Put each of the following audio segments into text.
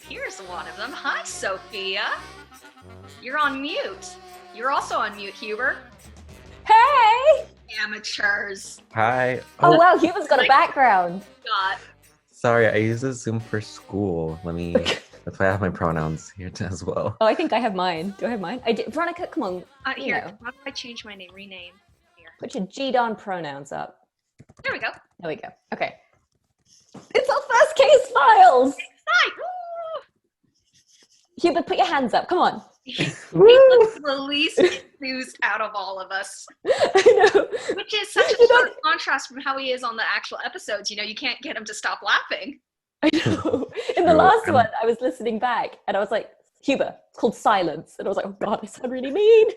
Here's one of them. Hi, Sophia. You're on mute. You're also on mute, Huber. Hey! Amateurs. Hi. Oh wow, Huber's got a background. God. Sorry, I use a Zoom for school. That's why I have my pronouns here as well. Oh, I think I have mine. Do I have mine? I did. Veronica, come on. Here, how do I change my name? Rename. Here. Put your G-Don pronouns up. There we go. There we go. Okay. It's our first case files! Hi! Huber, put your hands up. Come on. He looks the least enthused out of all of us. I know. Which is such a stark contrast from how he is on the actual episodes. You know, you can't get him to stop laughing. I know. In the last one, I was listening back and I was like, Huber, it's called silence. And I was like, oh God, I sound really mean.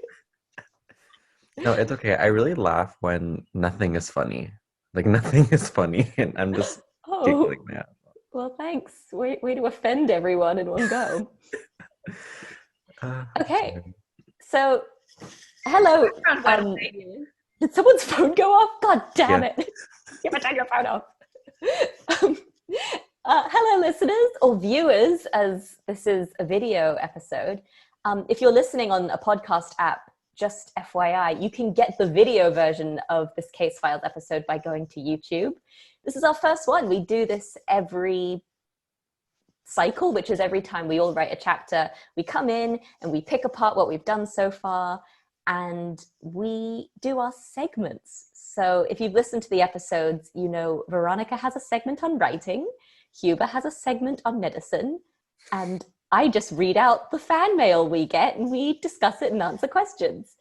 No, it's okay. I really laugh when nothing is funny. Like, nothing is funny, and I'm just giggling now. Well, thanks. Way to offend everyone in one go. Okay. So, hello. Did someone's phone go off? God damn it. You haven't turned your phone off. Hello, listeners or viewers, as this is a video episode. If you're listening on a podcast app, just FYI, you can get the video version of this Case Files episode by going to YouTube. This is our first one. We do this every cycle, which is every time we all write a chapter. We come in and we pick apart what we've done so far and we do our segments. So if you've listened to the episodes, you know Veronica has a segment on writing, Huber has a segment on medicine, and I just read out the fan mail we get and we discuss it and answer questions.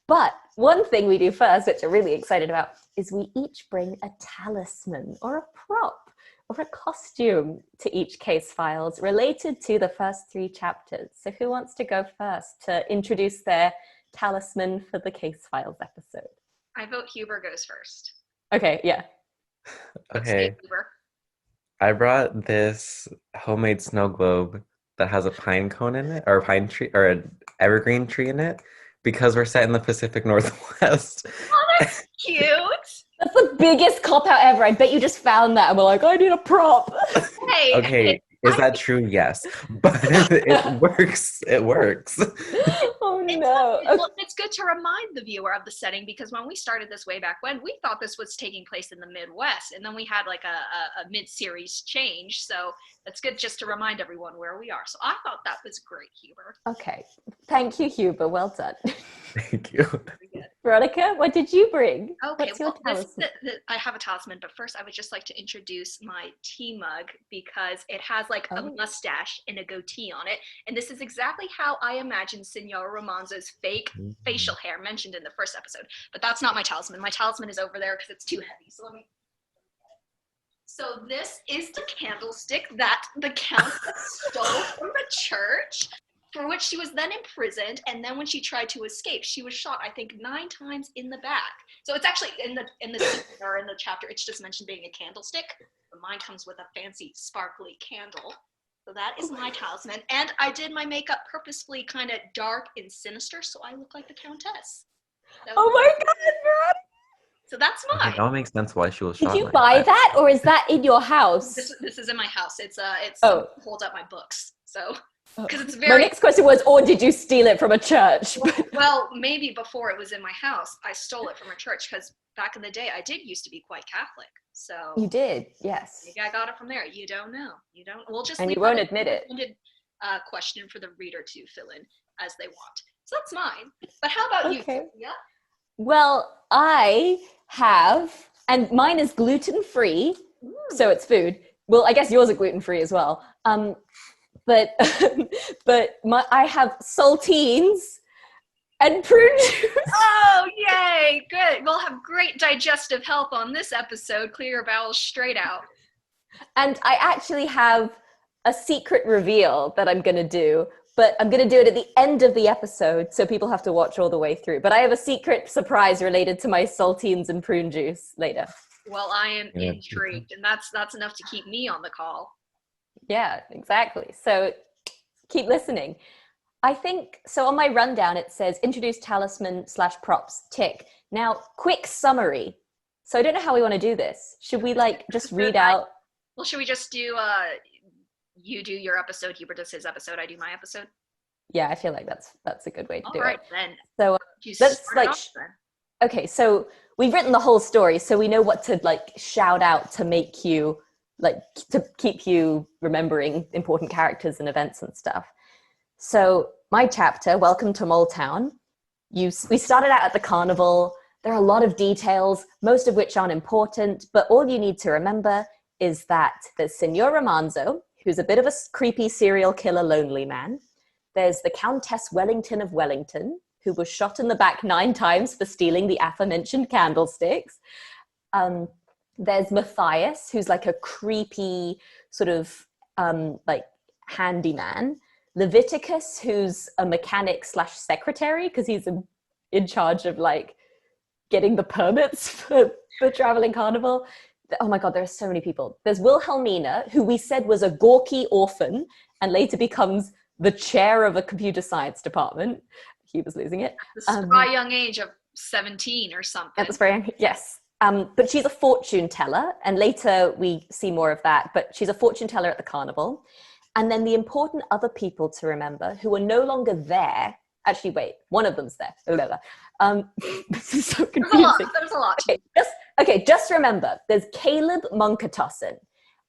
But one thing we do first, which I'm really excited about, is we each bring a talisman or a prop or a costume to each Case Files related to the first 3 chapters. So who wants to go first to introduce their talisman for the Case Files episode? I vote Huber goes first. Okay, yeah. Okay. Huber. I brought this homemade snow globe that has a pine cone in it, or a pine tree, or an evergreen tree in it, because we're set in the Pacific Northwest. Oh, that's cute. That's the biggest cop-out ever. I bet you just found that and we're like, I need a prop. Hey, Okay, is that true? Yes. But it works. It works. Oh no. Well, it's good to remind the viewer of the setting, because when we started this way back when, we thought this was taking place in the Midwest, and then we had like a mid-series change. So it's good just to remind everyone where we are. So I thought that was great, Huber. Okay. Thank you, Huber. Well done. Thank you. Veronica, what did you bring? Okay, What's your talisman? I have a talisman, but first I would just like to introduce my tea mug, because it has like a mustache and a goatee on it. And this is exactly how I imagine Senora Romanzo's fake facial hair mentioned in the first episode. But that's not my talisman. My talisman is over there because it's too heavy. So this is the candlestick that the Countess stole from the church, for which she was then imprisoned, and then when she tried to escape, she was shot, I think, 9 times in the back. So it's actually in the chapter, it's just mentioned being a candlestick, but mine comes with a fancy sparkly candle. So that is my talisman, and I did my makeup purposefully kind of dark and sinister, so I look like the Countess. Oh my God, Veronica! So that's mine. Okay, that makes sense why she was shot. Did you buy that, or is that in your house? This is in my house. It's holds up my books. So because it's very. My next question was, or did you steal it from a church? Well, maybe before it was in my house, I stole it from a church, because back in the day, I did used to be quite Catholic. So You did, yes. maybe I got it from there. You don't know. You don't. We'll just. And leave you won't that admit it. Question for the reader to fill in as they want. So that's mine. But how about you, Sophia? Well, I have, and mine is gluten-free, so it's food. Well, I guess yours are gluten-free as well. But I have saltines and prune juice. Oh, yay! Good. We'll have great digestive health on this episode. Clear your bowels straight out. And I actually have a secret reveal that I'm going to do, but I'm going to do it at the end of the episode, so people have to watch all the way through. But I have a secret surprise related to my saltines and prune juice later. Well, I am intrigued, and that's enough to keep me on the call. Yeah, exactly. So keep listening. I think, so on my rundown, it says introduce talisman /props, tick. Now, quick summary. So I don't know how we want to do this. Should we just read out? Well, should we just do you do your episode, Hubert does his episode, I do my episode? Yeah, I feel like that's a good way to do it. All right, then. So let's okay, so we've written the whole story, so we know what to shout out to make you to keep you remembering important characters and events and stuff. So my chapter, Welcome to Mole Town. We started out at the carnival. There are a lot of details, most of which aren't important, but all you need to remember is that there's Signor Romanzo, who's a bit of a creepy serial killer lonely man. There's the Countess Wellington of Wellington, who was shot in the back 9 times for stealing the aforementioned candlesticks. There's Matthias, who's like a creepy sort of handyman. Leviticus, who's a mechanic / secretary, because he's in charge of getting the permits for the traveling carnival. Oh my God, there are so many people. There's Wilhelmina, who we said was a gawky orphan and later becomes the chair of a computer science department. He was losing it. At the spry young age of 17 or something. At the spry young, yes. But she's a fortune teller, and later we see more of that, but she's a fortune teller at the carnival. And then the important other people to remember who are no longer there. Actually, wait, one of them's there. This is so confusing. There's a lot. Just remember, there's Caleb Munkatossen,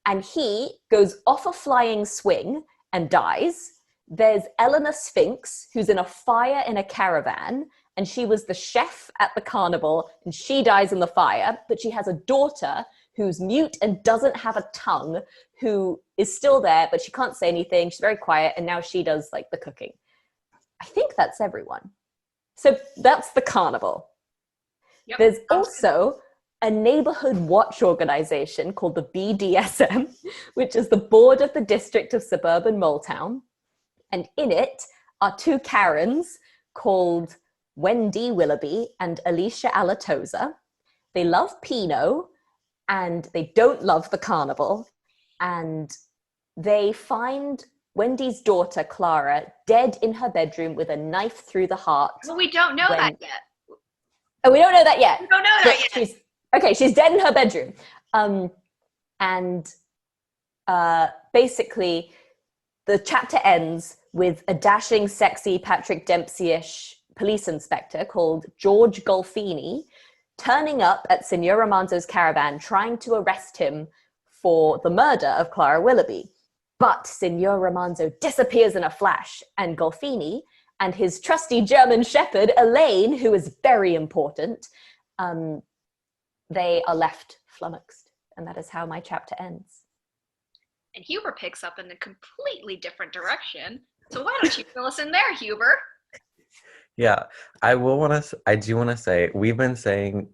and he goes off a flying swing and dies. There's Eleanor Sphinx, who's in a fire in a caravan, and she was the chef at the carnival, and she dies in the fire, but she has a daughter who's mute and doesn't have a tongue, who is still there, but she can't say anything. She's very quiet, and now she does the cooking. I think that's everyone. So that's the carnival. Yep. There's also a neighborhood watch organization called the BDSM, which is the Board of the District of Suburban Moletown. And in it are 2 Karens called Wendy Willoughby and Alicia Alatosa. They love Pinot and they don't love the carnival. And they find Wendy's daughter, Clara, dead in her bedroom with a knife through the heart. Well, we don't know that yet. Oh, we don't know that yet. We don't know that yet. She's dead in her bedroom. Basically, the chapter ends with a dashing, sexy Patrick Dempsey-ish police inspector called George Golfini turning up at Signor Romanzo's caravan trying to arrest him for the murder of Clara Willoughby. But Signor Romanzo disappears in a flash, and Golfini and his trusty German shepherd, Elaine, who is very important, they are left flummoxed. And that is how my chapter ends. And Huber picks up in a completely different direction. So why don't you fill us in there, Huber? Yeah, I do want to say, we've been saying,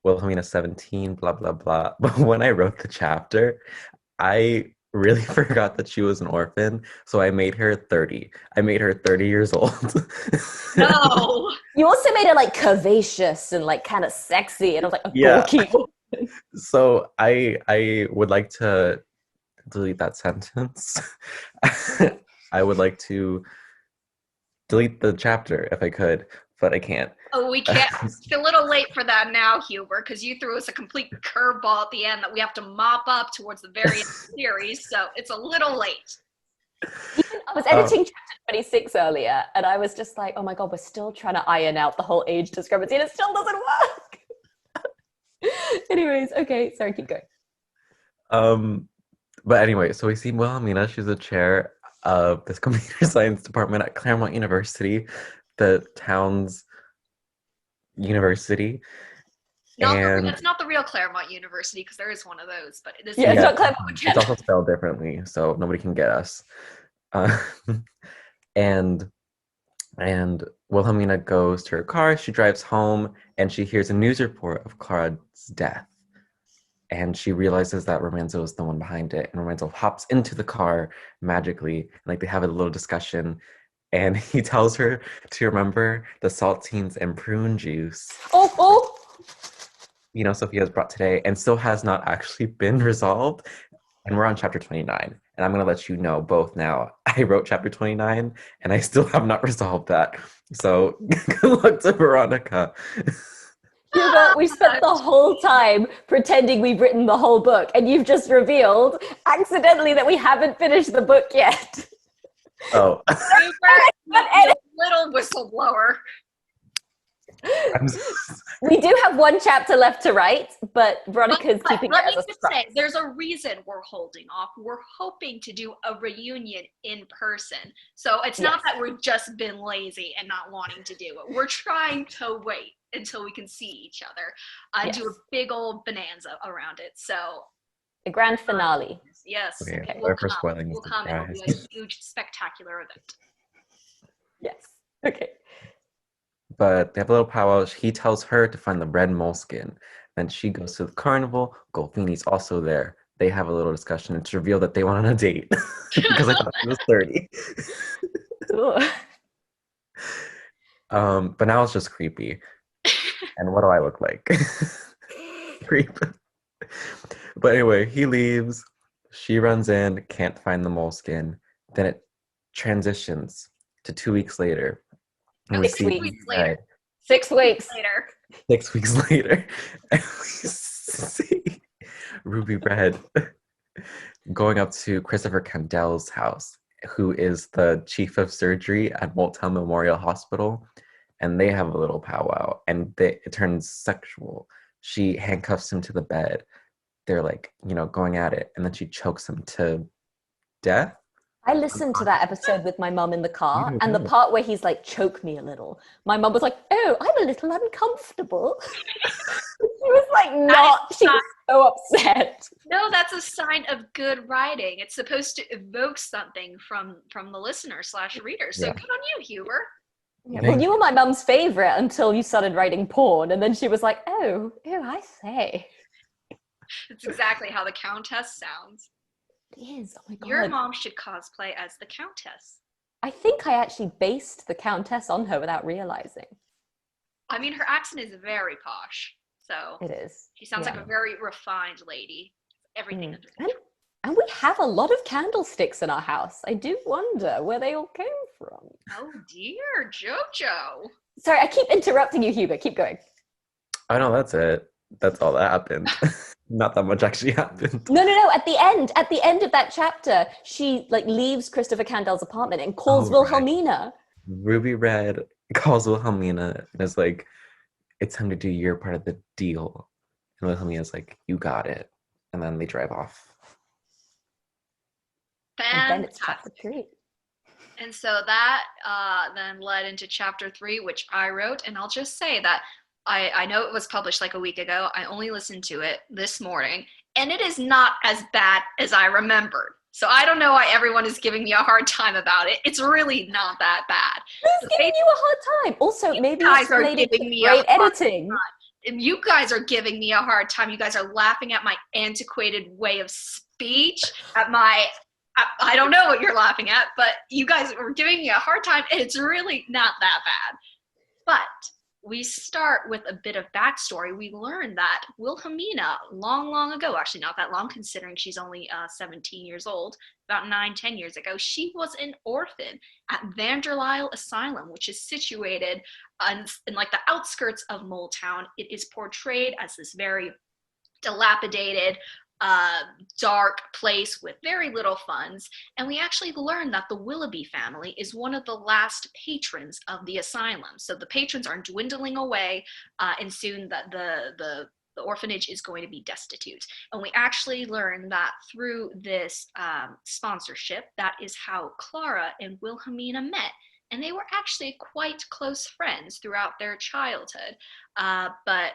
Wilhelmina 17, blah, blah, blah. But when I wrote the chapter, I really forgot that she was an orphan. So I made her 30. I made her 30 years old. No. You also made her curvaceous and kind of sexy. And I was like, gawky. So I would like to delete that sentence. I would like to delete the chapter if I could, but I can't. Oh, we can't. It's a little late for that now, Huber, because you threw us a complete curveball at the end that we have to mop up towards the very end of the series, so it's a little late. I was editing chapter 26 earlier, and I was just like, oh my God, we're still trying to iron out the whole age discrepancy, and it still doesn't work. Anyways, okay, sorry, keep going. But anyway, so we see Wilhelmina. She's the chair of this computer science department at Claremont University, the town's university. It's not the real Claremont University, because there is one of those, but it's not Claremont. It's also spelled differently, so nobody can get us. And Wilhelmina goes to her car. She drives home, and she hears a news report of Clara's death. And she realizes that Romanzo is the one behind it. And Romanzo hops into the car magically. And they have a little discussion. And he tells her to remember the saltines and prune juice. Oh! Sophia's brought today and still has not actually been resolved. And we're on chapter 29. And I'm going to let you know both now. I wrote chapter 29 and I still have not resolved that. So good luck to Veronica. Hugo, we spent the whole time pretending we've written the whole book, and you've just revealed accidentally that we haven't finished the book yet. Oh. You little whistleblower. We do have one chapter left to write, but Veronica's keeping it as a surprise. There's a reason we're holding off. We're hoping to do a reunion in person. So it's not that we've just been lazy and not wanting to do it. We're trying to wait until we can see each other and do a big old bonanza around it. So the grand finale. Yes. Okay. We'll come. It'll be a huge, spectacular event. Yes. Okay. But they have a little powwow. He tells her to find the red moleskin. Then she goes to the carnival. Golfini's also there. They have a little discussion. It's revealed that they went on a date because I thought she was 30. But now it's just creepy. And what do I look like? Creep. But anyway, he leaves. She runs in, can't find the moleskin. Then it transitions to 2 weeks later. No, 6 weeks later. 6 weeks later. 6 weeks later. And we see Ruby Red going up to Christopher Candell's house, who is the chief of surgery at Moulton Memorial Hospital. And they have a little powwow, and it turns sexual. She handcuffs him to the bed. They're like, going at it. And then she chokes him to death. I listened to that episode with my mum in the car, and the part where he's like, choke me a little, my mum was like, oh, I'm a little uncomfortable. She was like, she was so upset. No, that's a sign of good writing. It's supposed to evoke something from the listener/reader. So good on you, Huber. Yeah, well, you were my mum's favorite until you started writing porn, and then she was like, oh, I say. It's exactly how the Countess sounds. It is. Oh my God. Your mom should cosplay as the Countess. I think I actually based the Countess on her without realizing. I mean, her accent is very posh. So it is. She sounds like a very refined lady. Everything under control. And we have a lot of candlesticks in our house. I do wonder where they all came from. Oh dear, Jojo. Sorry, I keep interrupting you, Hubert. Keep going. Oh no, that's it. That's all that happened. Not that much actually happened. No. At the end of that chapter, she leaves Christopher Candell's apartment and calls Wilhelmina. Right. Ruby Red calls Wilhelmina and is like, "It's time to do your part of the deal." And Wilhelmina's like, "You got it." And then they drive off. And then it's chapter 3. And so that then led into chapter 3, which I wrote. And I'll just say that I know it was published like a week ago. I only listened to it this morning, and it is not as bad as I remembered. So I don't know why everyone is giving me a hard time about it. It's really not that bad. Who's giving you a hard time? Also, maybe it's related to great editing. You guys are giving me a hard time. You guys are laughing at my antiquated way of speech, at my... I don't know what you're laughing at, but you guys were giving me a hard time, and it's really not that bad. But we start with a bit of backstory. We learn that Wilhelmina, long ago, actually not that long considering she's only 17 years old, about 9-10 years ago, she was an orphan at Vanderlyle Asylum, which is situated in the outskirts of Moultown. It is portrayed as this very dilapidated, dark place with very little funds, and we actually learn that the Willoughby family is one of the last patrons of the asylum. So the patrons are dwindling away, and soon the orphanage is going to be destitute. And we actually learn that through this sponsorship, that is how Clara and Wilhelmina met. And they were actually quite close friends throughout their childhood. But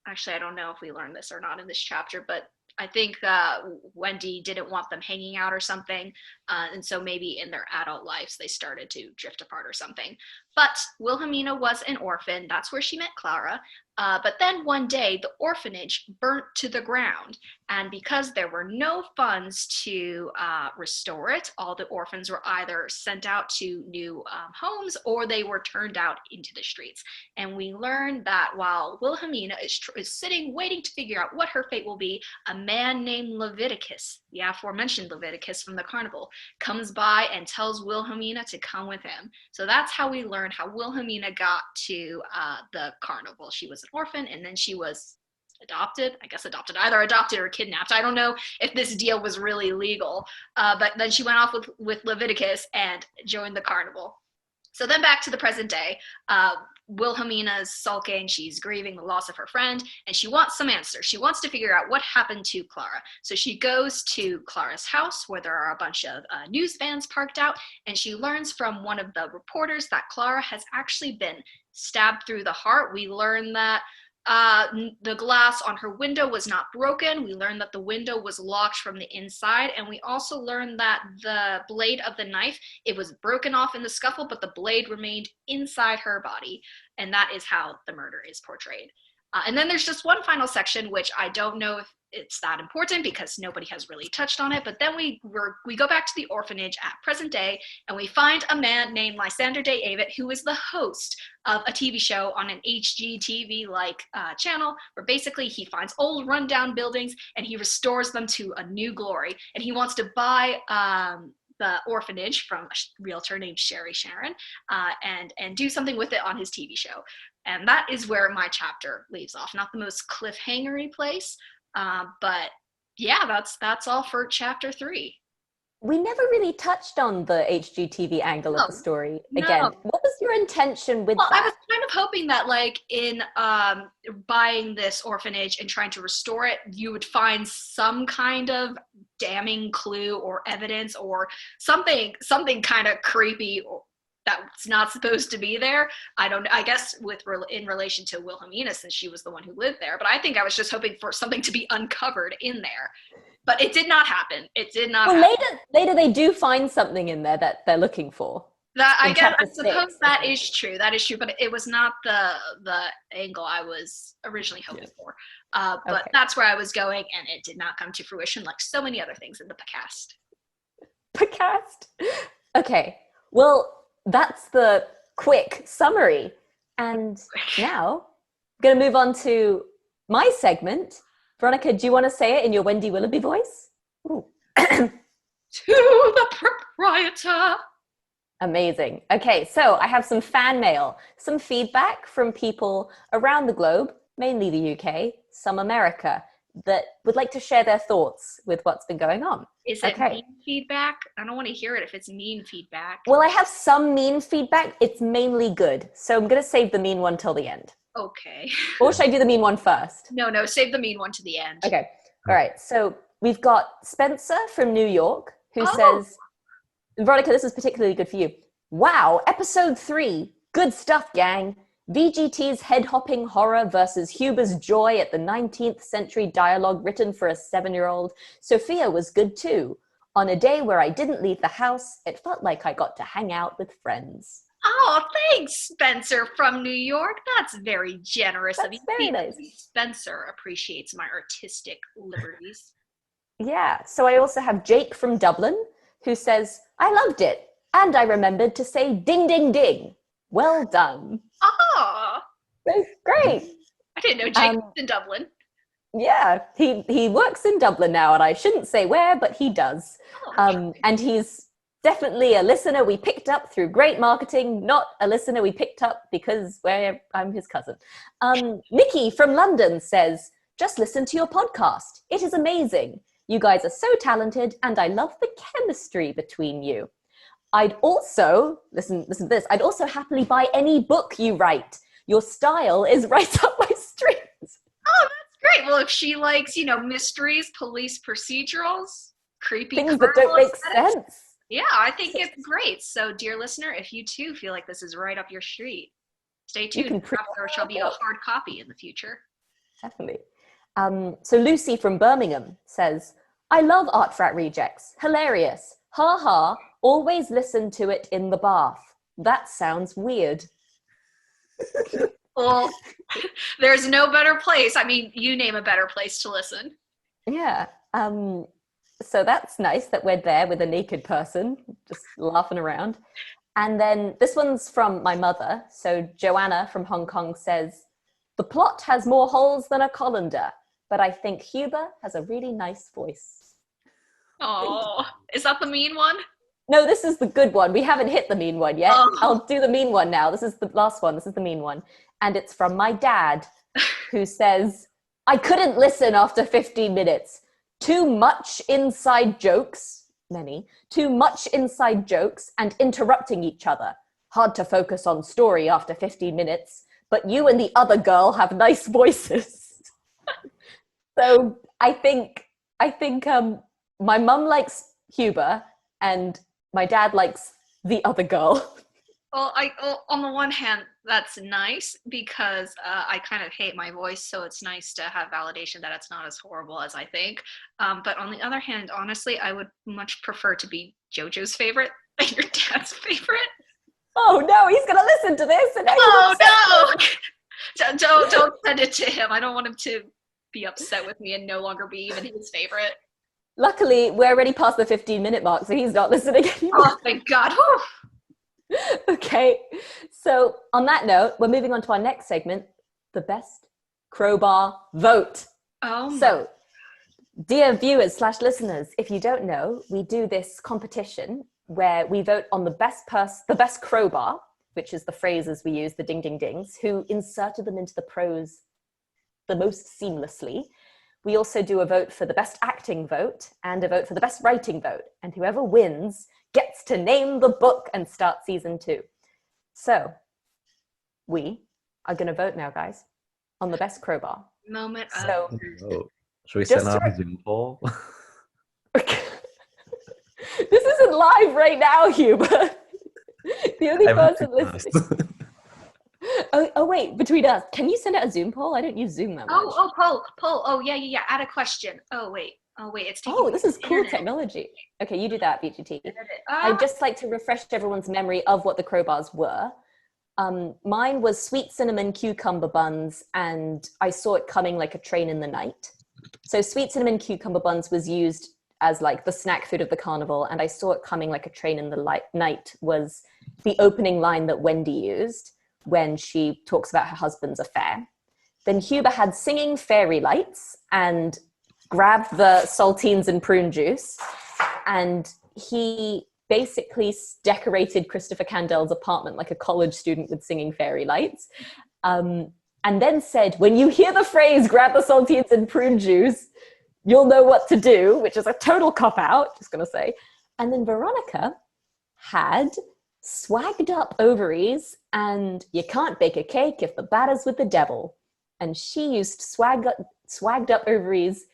actually, I don't know if we learned this or not in this chapter, but I think Wendy didn't want them hanging out or something, and so maybe in their adult lives they started to drift apart or something. But Wilhelmina was an orphan. That's where she met Clara. But then one day the orphanage burnt to the ground, and because there were no funds to restore it, all the orphans were either sent out to new homes or they were turned out into the streets. And we learned that while Wilhelmina is sitting waiting to figure out what her fate will be, a man named Leviticus, the aforementioned Leviticus from the carnival, comes by and tells Wilhelmina to come with him. So that's how we learn learn how Wilhelmina got to the carnival. She was an orphan, and then she was adopted, either adopted or kidnapped. I don't know if this deal was really legal, but then she went off with Leviticus and joined the carnival. So then back to the present day, Wilhelmina's sulking, she's grieving the loss of her friend, and she wants some answers. She wants to figure out what happened to Clara. So she goes to Clara's house where there are a bunch of news vans parked out, and she learns from one of the reporters that Clara has actually been stabbed through the heart. We learn that the glass on her window was not broken. We learned that the window was locked from the inside, and we also learned that the blade of the knife, it was broken off in the scuffle, but the blade remained inside her body, and that is how the murder is portrayed. And then there's just one final section, which I don't know if it's that important because nobody has really touched on it, but then we go back to the orphanage at present day, and we find a man named Lysander Day Avett, who is the host of a TV show on an HGTV-like channel, where basically he finds old rundown buildings and he restores them to a new glory, and he wants to buy the orphanage from a realtor named Sherry Sharon and do something with it on his TV show. And that is where my chapter leaves off. Not the most cliffhangery place, but yeah, that's all for chapter 3. We never really touched on the HGTV angle of the story again. What was your intention with that? I was kind of hoping that, like, in buying this orphanage and trying to restore it, you would find some kind of damning clue or evidence or something kind of creepy that's not supposed to be there. I guess in relation to Wilhelmina, since she was the one who lived there, but I think I was just hoping for something to be uncovered in there. But it did not happen. It did not happen. Later they do find something in there that they're looking for. I suppose that is true. That is true, but it was not the angle I was originally hoping for. But that's where I was going, and it did not come to fruition like so many other things in the podcast. Okay, well, that's the quick summary. And now I'm going to move on to my segment. Veronica, do you want to say it in your Wendy Willoughby voice? Ooh. To the proprietor. Amazing. Okay, so I have some fan mail, some feedback from people around the globe, mainly the UK, some America, that would like to share their thoughts with what's been going on. Is it mean feedback? I don't want to hear it if it's mean feedback. Well, I have some mean feedback. It's mainly good. So I'm going to save the mean one till the end. Okay. Or should I do the mean one first? No, save the mean one to the end. Okay. All right. So we've got Spencer from New York who says, Veronica, this is particularly good for you. Wow, episode 3. Good stuff, gang. VGT's head-hopping horror versus Huber's joy at the 19th century dialogue written for a 7-year-old. Sophia was good too. On a day where I didn't leave the house, it felt like I got to hang out with friends. Oh, thanks, Spencer from New York. That's very generous of you. Very nice. Spencer appreciates my artistic liberties. Yeah, so I also have Jake from Dublin who says, I loved it. And I remembered to say ding, ding, ding. Well done. Oh, that's great. I didn't know Jake was in Dublin. Yeah, he works in Dublin now, and I shouldn't say where, but he does. And he's definitely a listener we picked up through great marketing, not a listener we picked up because I'm his cousin. Nikki from London says, just listen to your podcast. It is amazing. You guys are so talented, and I love the chemistry between you. I'd also, listen to this, I'd also happily buy any book you write. Your style is right up my street. Oh, that's great. Well, if she likes, mysteries, police procedurals, creepy things that don't make sense. Yeah, I think it's great. So, dear listener, if you too feel like this is right up your street, stay tuned. Perhaps there shall be a hard copy in the future. Definitely. So Lucy from Birmingham says, I love Art Frat Rejects. Hilarious. Ha ha. Always listen to it in the bath. That sounds weird. Well, there's no better place. I mean, you name a better place to listen. Yeah. So that's nice that we're there with a naked person, just laughing around. And then this one's from my mother. So Joanna from Hong Kong says, the plot has more holes than a colander, but I think Huber has a really nice voice. Oh, is that the mean one? No, this is the good one. We haven't hit the mean one yet. Oh. I'll do the mean one now. This is the last one. This is the mean one. And it's from my dad, who says, I couldn't listen after 15 minutes. Too much inside jokes, many, too much inside jokes and interrupting each other. Hard to focus on story after 15 minutes, but you and the other girl have nice voices. So I think my mum likes Huber and my dad likes the other girl. Well, on the one hand, that's nice because I kind of hate my voice, so it's nice to have validation that it's not as horrible as I think. But on the other hand, honestly, I would much prefer to be JoJo's favorite than your dad's favorite. Oh no, he's gonna listen to this. And Oh no! Don't send it to him. I don't want him to be upset with me and no longer be even his favorite. Luckily, we're already past the 15-minute mark, so he's not listening anymore. Oh, thank God. Whew. Okay, so on that note, we're moving on to our next segment, the best crowbar vote. Oh my. So, dear viewers / listeners, if you don't know, we do this competition where we vote on the best crowbar, which is the phrases we use, the ding ding dings, who inserted them into the prose the most seamlessly. We also do a vote for the best acting vote and a vote for the best writing vote. And whoever wins gets to name the book and start season 2. So we are going to vote now, guys, on the best crowbar. Moment of So, Should we send out a Zoom poll? This isn't live right now, Huber. The only person listening. Oh, wait, between us, can you send out a Zoom poll? I don't use Zoom that much. poll. Oh, yeah. Add a question. Oh, wait, it's taking. Oh, this is cool technology. Okay, you do that, BGT. I'd just like to refresh everyone's memory of what the crowbars were. Mine was sweet cinnamon cucumber buns, and I saw it coming like a train in the night. So sweet cinnamon cucumber buns was used as like the snack food of the carnival, and I saw it coming like a train in the night was the opening line that Wendy used when she talks about her husband's affair. Then Huber had singing fairy lights and grabbed the saltines and prune juice, and he basically decorated Christopher Candel's apartment like a college student with singing fairy lights. And then said, when you hear the phrase, grab the saltines and prune juice, you'll know what to do, which is a total cop-out, just gonna say. And then Veronica had swagged up ovaries and you can't bake a cake if the batter's with the devil. And she used swagged up ovaries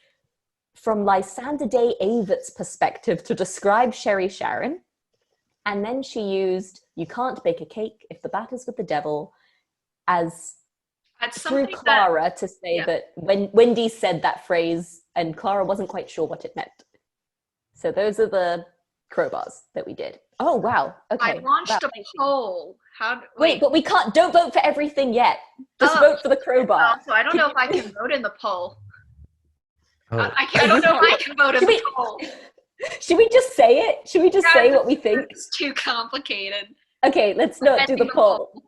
from Lysander Day Avit's perspective to describe Sherry Sharon. And then she used you can't bake a cake if the batter's with the devil as through Clara to say that when Wendy said that phrase and Clara wasn't quite sure what it meant. So those are the crowbars that we did. Oh, wow. Okay. I launched a poll. Wait, but we don't vote for everything yet. Just vote for the crowbar. So I don't know if I can vote in the poll. Oh. I don't know if I can vote in the poll. Should we just say it? Should we just say what we think? It's too complicated. Okay, let's not do the poll.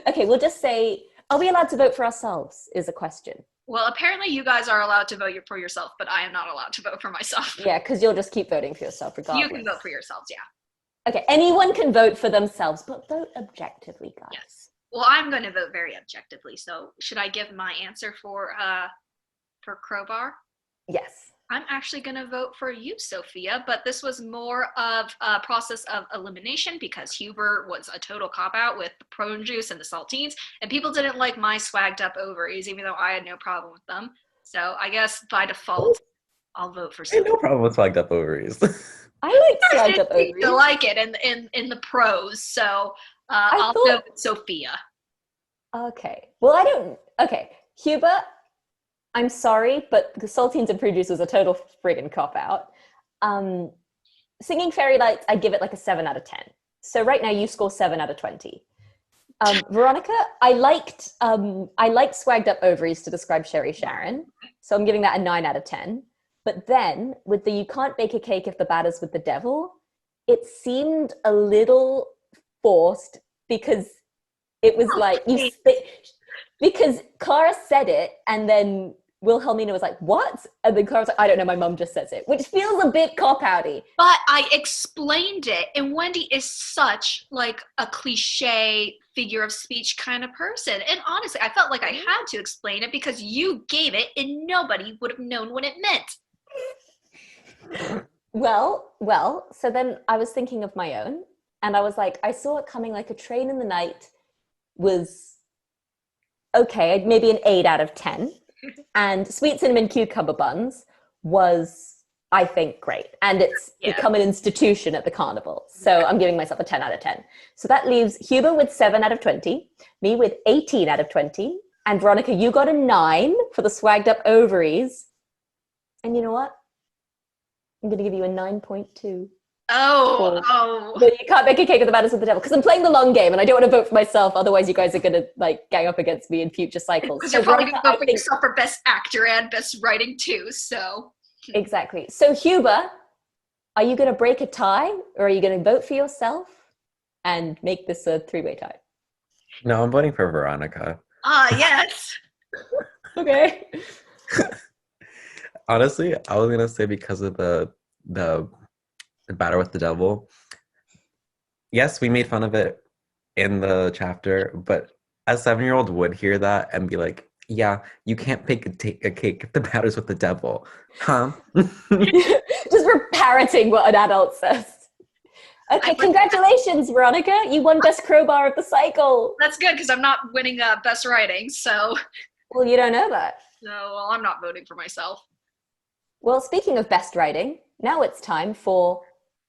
Okay, we'll just say, are we allowed to vote for ourselves is a question. Well, apparently you guys are allowed to vote for yourself, but I am not allowed to vote for myself. Yeah, because you'll just keep voting for yourself regardless. You can vote for yourselves, yeah. Okay, anyone can vote for themselves, but vote objectively, guys. Yes. Well, I'm going to vote very objectively, so should I give my answer for Crowbar? Yes. I'm actually going to vote for you, Sophia, but this was more of a process of elimination because Huber was a total cop-out with the prune juice and the saltines, and people didn't like my swagged up ovaries, even though I had no problem with them. So I guess by default, I'll vote for Sophia. No problem with swagged up ovaries. I like swagged up ovaries. I like it in the prose, so I'll vote with Sophia. Okay. Well, okay. Huber, I'm sorry, but the saltines and prune juice was a total friggin' cop-out. Singing Fairy Lights, I give it like a 7 out of 10. So right now you score 7 out of 20. Veronica, I liked swagged up ovaries to describe Sherry Sharon. So I'm giving that a 9 out of 10. But then with the you can't bake a cake if the batter's with the devil, it seemed a little forced because it was like, because Clara said it and then Wilhelmina was like, what? And then Clara was like, I don't know, my mum just says it, which feels a bit cop-outy. But I explained it, and Wendy is such like a cliche figure of speech kind of person. And honestly, I felt like I had to explain it because you gave it and nobody would have known what it meant. Well, so then I was thinking of my own, and I was like, I saw it coming like a train in the night was okay, maybe an 8 out of 10. And sweet cinnamon cucumber buns was, I think, great. And it's become an institution at the carnival. So I'm giving myself a 10 out of 10. So that leaves Huber with 7 out of 20, me with 18 out of 20. And Veronica, you got a 9 for the swagged up ovaries. And you know what? I'm going to give you a 9.2. Oh. But you can't make a cake of the batters with the devil, because I'm playing the long game and I don't want to vote for myself. Otherwise, you guys are going to like gang up against me in future cycles. Because you're probably going to vote for yourself for best actor and best writing too. So exactly. So Huber, are you going to break a tie, or are you going to vote for yourself and make this a 3-way tie? No, I'm voting for Veronica. Yes. Okay. Honestly, I was gonna say because of the Battle with the Devil. Yes, we made fun of it in the chapter, but a 7-year-old would hear that and be like, yeah, you can't bake a cake if the batter's with the devil. Huh? Just parroting what an adult says. Okay, congratulations, Veronica. You won Best Crowbar of the Cycle. That's good, because I'm not winning Best Writing, so... Well, you don't know that. No, well, I'm not voting for myself. Well, speaking of Best Writing, now it's time for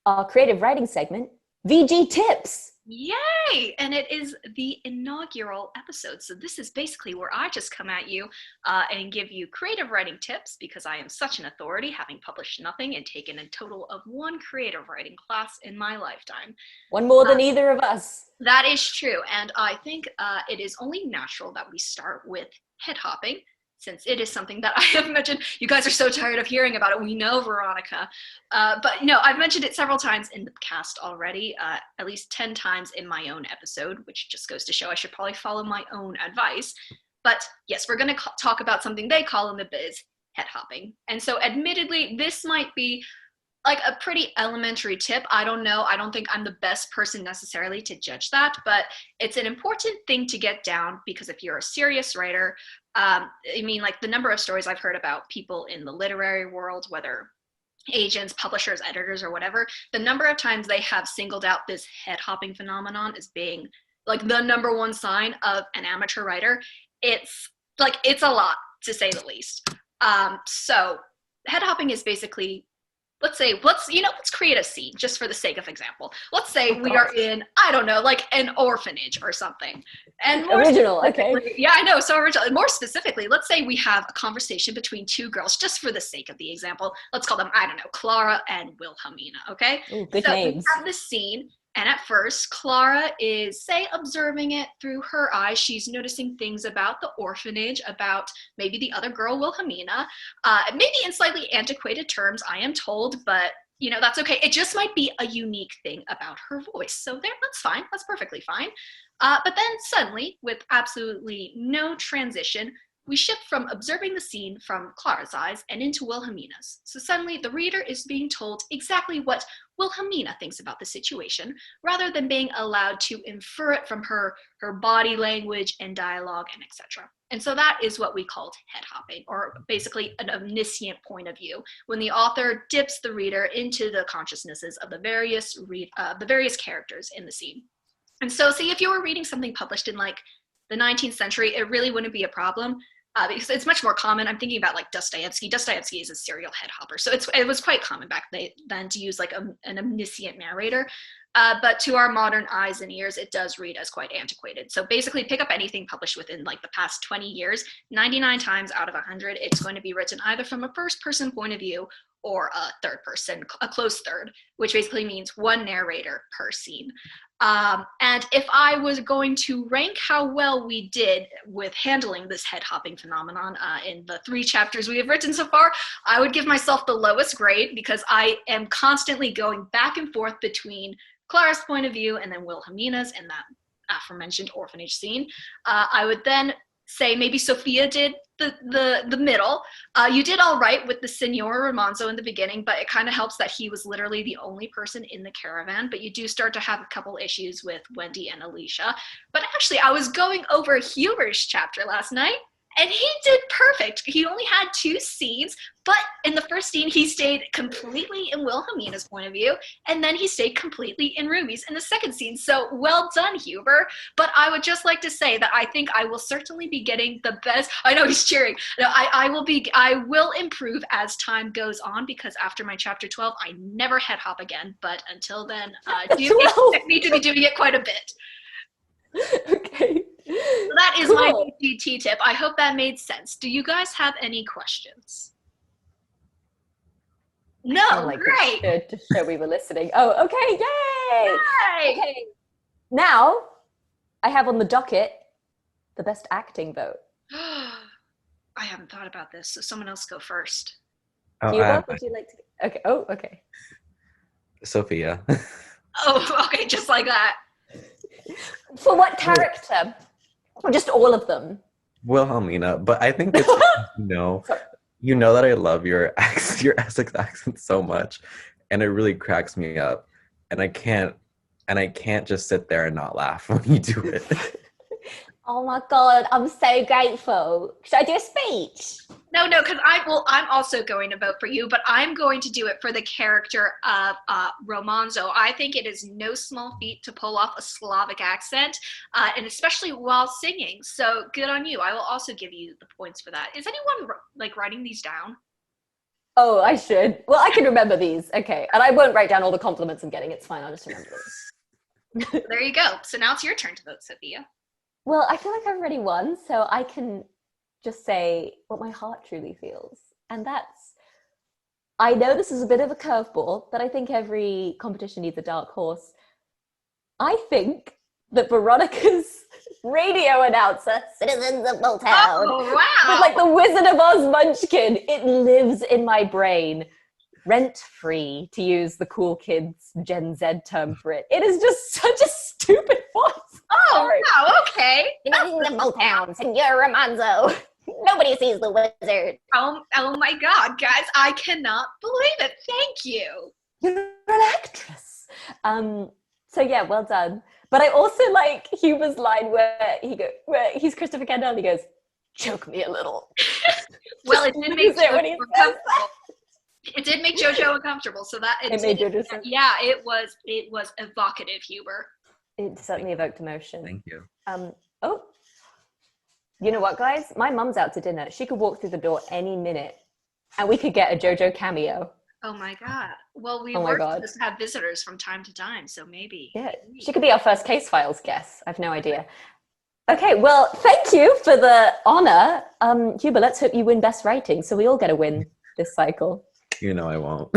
our creative writing segment, VG Tips. Yay! And it is the inaugural episode. So this is basically where I just come at you and give you creative writing tips, because I am such an authority, having published nothing and taken a total of 1 creative writing class in my lifetime. One more than either of us. That is true. And I think it is only natural that we start with head hopping, since it is something that I have mentioned. You guys are so tired of hearing about it. We know, Veronica. But no, I've mentioned it several times in the cast already, at least 10 times in my own episode, which just goes to show I should probably follow my own advice. But yes, we're going to talk about something they call in the biz head hopping. And so admittedly, this might be like a pretty elementary tip. I don't know. I don't think I'm the best person necessarily to judge that, but it's an important thing to get down, because if you're a serious writer, I mean, like the number of stories I've heard about people in the literary world, whether agents, publishers, editors, or whatever, the number of times they have singled out this head hopping phenomenon as being like the number 1 sign of an amateur writer, it's a lot, to say the least. So head hopping is basically, let's create a scene just for the sake of example. Let's say we are in, I don't know, like an orphanage or something. And original, okay. Yeah, I know, so original. More specifically, let's say we have a conversation between 2 girls, just for the sake of the example. Let's call them, I don't know, Clara and Wilhelmina, okay? Ooh, good names. We have this scene, and at first, Clara is, say, observing it through her eyes. She's noticing things about the orphanage, about maybe the other girl, Wilhelmina, maybe in slightly antiquated terms, I am told, but, you know, that's okay. It just might be a unique thing about her voice. So that's fine. That's perfectly fine. But then suddenly, with absolutely no transition, we shift from observing the scene from Clara's eyes and into Wilhelmina's. So suddenly the reader is being told exactly what Wilhelmina thinks about the situation, rather than being allowed to infer it from her body language and dialogue and etc. And so that is what we called head hopping, or basically an omniscient point of view, when the author dips the reader into the consciousnesses of the various characters in the scene. And so, see, if you were reading something published in like the 19th century, it really wouldn't be a problem. Because it's much more common. I'm thinking about like Dostoevsky. Dostoevsky is a serial head hopper. So it was quite common back then to use like an omniscient narrator. But to our modern eyes and ears, it does read as quite antiquated. So basically pick up anything published within like the past 20 years, 99 times out of 100, it's going to be written either from a first person point of view or a third person, a close third, which basically means 1 narrator per scene. And if I was going to rank how well we did with handling this head hopping phenomenon in the 3 chapters we have written so far, I would give myself the lowest grade, because I am constantly going back and forth between Clara's point of view and then Wilhelmina's in that aforementioned orphanage scene. I would then say maybe Sophia did the middle. You did all right with the Signor Romanzo in the beginning, but it kind of helps that he was literally the only person in the caravan. But you do start to have a couple issues with Wendy and Alicia. But actually, I was going over Huber's chapter last night, and he did perfect. He only had 2 scenes, but in the first scene, he stayed completely in Wilhelmina's point of view, and then he stayed completely in Ruby's in the second scene. So well done, Huber. But I would just like to say that I think I will certainly be getting the best. I know he's cheering. No, I will improve as time goes on, because after my chapter 12, I never head hop again. But until then, you expect me to be doing it quite a bit. Okay. So that is my DT tip. I hope that made sense. Do you guys have any questions? No, Like great. to show we were listening. Oh, okay, yay! Yay! Okay, now I have on the docket the best acting vote. I haven't thought about this, so someone else go first. Oh, Cuba, would you like to? Okay. Oh, okay. Sophia. Oh, okay, just like that. For what character? Or just all of them? Wilhelmina, but I think it's you know that I love your Essex accent so much, and it really cracks me up, and I can't just sit there and not laugh when you do it. Oh my God, I'm so grateful. Should I do a speech? No, because I'm also going to vote for you, but I'm going to do it for the character of Romanzo. I think it is no small feat to pull off a Slavic accent, and especially while singing. So good on you. I will also give you the points for that. Is anyone writing these down? Oh, I should. Well, I can remember these. Okay, and I won't write down all the compliments I'm getting. It's fine. I'll just remember them. There you go. So now it's your turn to vote, Sophia. Well, I feel like I've already won, so I can just say what my heart truly feels. And that's, I know this is a bit of a curveball, but I think every competition needs a dark horse. I think that Veronica's radio announcer, Citizens of Motown, with like the Wizard of Oz munchkin, it lives in my brain. Rent-free, to use the cool kids Gen Z term for it. It is just such a stupid voice. Oh, wow, okay. Citizens of Motown, Senor Romanzo. Nobody sees the wizard. Oh my God, guys, I cannot believe it. Thank you. You're an actress. So yeah, well done. But I also like Huber's line where he's Christopher Kendall, he goes, "Choke me a little." Well, it did make Jojo uncomfortable. It did make Jojo uncomfortable, so that it made Jojo sense. Yeah, it was evocative, Huber. It certainly evoked emotion. Thank you. Oh, you know what, guys? My mum's out to dinner. She could walk through the door any minute, and we could get a Jojo cameo. Oh my God. Well, we supposed to have visitors from time to time, so maybe. Yeah, she could be our first Case Files guest. I've no idea. Okay, well, thank you for the honor. Huber, let's hope you win Best Writing, so we all get a win this cycle. You know I won't.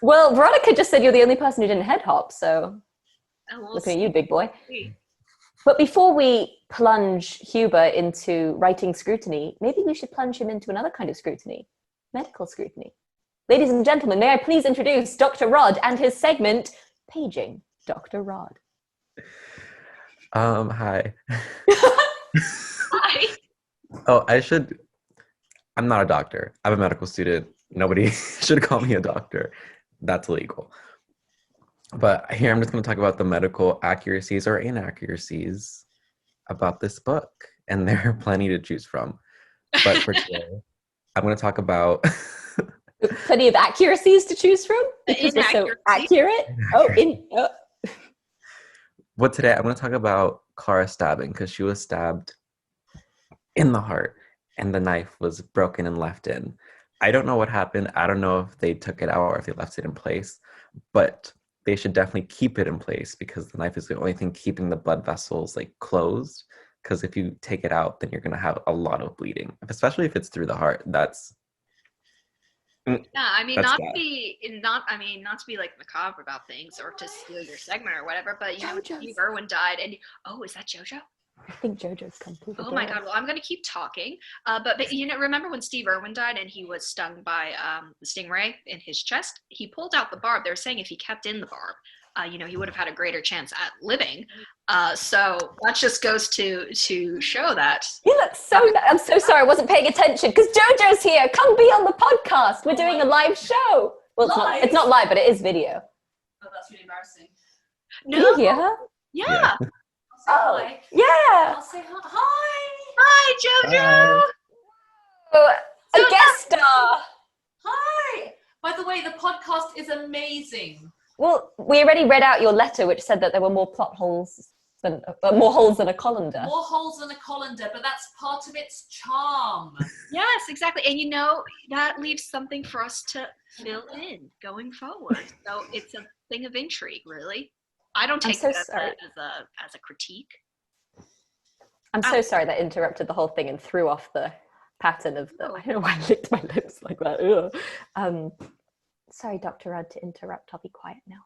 Well, Veronica just said you're the only person who didn't head hop, so looking at you, big boy. But before we plunge Huber into writing scrutiny, maybe we should plunge him into another kind of scrutiny, medical scrutiny. Ladies and gentlemen, may I please introduce Dr. Rod and his segment, Paging Dr. Rod. Hi. Hi. Oh, I'm not a doctor. I'm a medical student. Nobody should call me a doctor. That's illegal. But here I'm just going to talk about the medical accuracies or inaccuracies about this book. And there are plenty to choose from. But for today, I'm going to talk about... Plenty of accuracies to choose from? Because they're so accurate? But today I'm going to talk about Clara stabbing, because she was stabbed in the heart and the knife was broken and left in. I don't know what happened. I don't know if they took it out or if they left it in place, but they should definitely keep it in place, because the knife is the only thing keeping the blood vessels like closed. Because if you take it out, then you're going to have a lot of bleeding, especially if it's through the heart. Yeah, I mean, not to be like macabre about things or to steal your segment or whatever, but you know, Steve Irwin died, and is that JoJo? I think JoJo's come through the door. My God! Well, I'm going to keep talking. But you know, remember when Steve Irwin died and he was stung by the stingray in his chest? He pulled out the barb. They were saying if he kept in the barb, he would have had a greater chance at living. So that just goes to show that. You look I'm so sorry, I wasn't paying attention because JoJo's here. Come be on the podcast. We're doing a live show. Well, it's not live, but it is video. Oh, that's really embarrassing. No. Can you hear her? Yeah. Oh, hi. Yeah. I'll say hi. Hi, JoJo. Oh, a guest star. Hi. By the way, the podcast is amazing. Well, we already read out your letter, which said that there were more plot holes than more holes than a colander. More holes than a colander, but that's part of its charm. Yes, exactly. And that leaves something for us to fill in going forward. So it's a thing of intrigue, really. I don't take it as a critique. I'm so sorry that interrupted the whole thing and threw off the pattern of the. I don't know why I licked my lips like that. Sorry, Dr. Rudd, to interrupt. I'll be quiet now.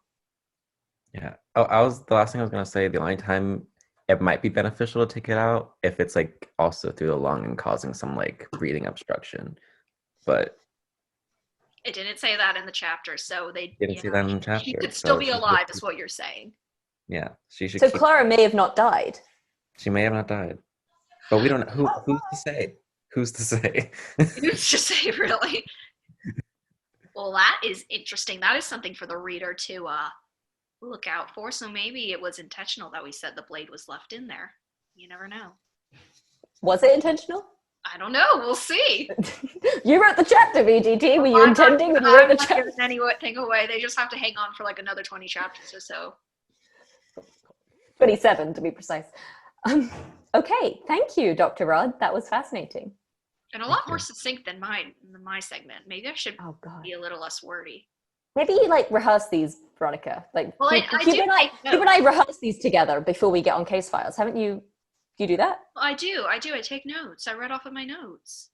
Yeah. Oh, the last thing I was gonna say. The only time it might be beneficial to take it out if it's like also through the lung and causing some like breathing obstruction, but it didn't say that in the chapter, so they didn't see that in the chapter. She could still be alive, is what you're saying. Yeah, she should. So Clara may have not died. She may have not died, but we don't know who's to say. Who's to say? Who's to say, really? Well, that is interesting. That is something for the reader to look out for. So maybe it was intentional that we said the blade was left in there. You never know. Was it intentional? I don't know. We'll see. You wrote the chapter, VGT. Were you intending when you wrote the chapter? Anything away. They just have to hang on for like another 20 chapters or so. 27 to be precise. Okay, thank you, Dr. Rudd. That was fascinating. And a lot more succinct than my segment. Maybe I should be a little less wordy. Maybe you rehearse these, Veronica. Well, Hubert and I rehearse these together before we get on case files. Haven't you? Do you do that? Well, I do. I take notes. I read off of my notes.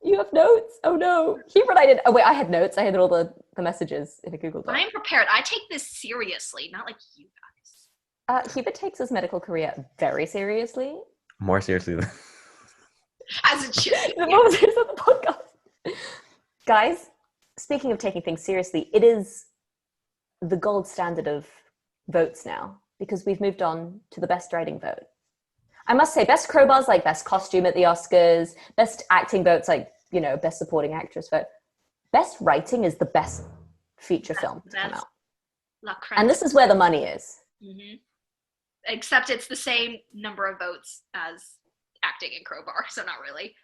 You have notes? Oh no. Hubert and I did. Oh wait, I had notes. I had all the messages in a Google Doc. I am prepared. I take this seriously, not like you guys. Hubert takes his medical career very seriously. More seriously than. As it should. More serious than the podcast. Guys, speaking of taking things seriously, it is the gold standard of votes now because we've moved on to the best writing vote. I must say, best crowbars like best costume at the Oscars, best acting votes like, best supporting actress vote. Best writing is the best feature film to come out. And this is where the money is. Mm-hmm. Except it's the same number of votes as acting in Crowbar, so not really.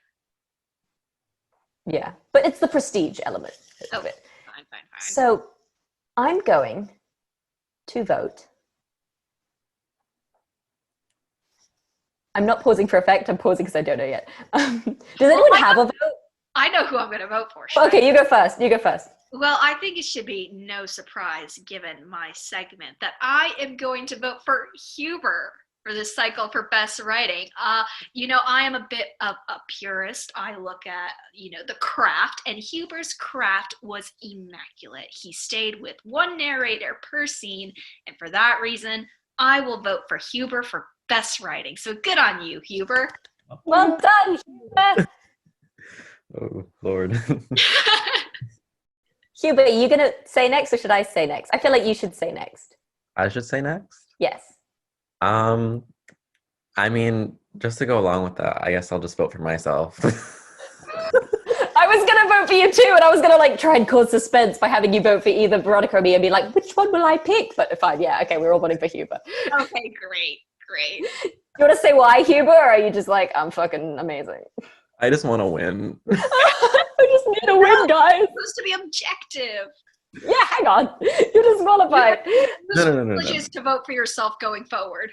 Yeah, but it's the prestige element of it. Fine. So I'm going to vote. I'm not pausing for effect. I'm pausing because I don't know yet. Does anyone have a vote? I know who I'm going to vote for. Okay, you go first. Well, I think it should be no surprise, given my segment, that I am going to vote for Huber for this cycle for best writing. I am a bit of a purist. I look at, the craft, and Huber's craft was immaculate. He stayed with one narrator per scene, and for that reason, I will vote for Huber for best writing. So good on you, Huber. Well done, Huber. Oh, Lord. Huber, are you going to say next or should I say next? I feel like you should say next. I should say next? Yes. I mean, just to go along with that, I guess I'll just vote for myself. I was going to vote for you too, and I was going to try and cause suspense by having you vote for either Veronica or me and be like, which one will I pick? But fine, yeah, okay, we're all voting for Huber. Okay, great. You want to say why, Huber, or are you just I'm fucking amazing? I just want to win. I just need to win, guys. It's supposed to be objective. Yeah, hang on. You're disqualified. No. Privileges to vote for yourself going forward.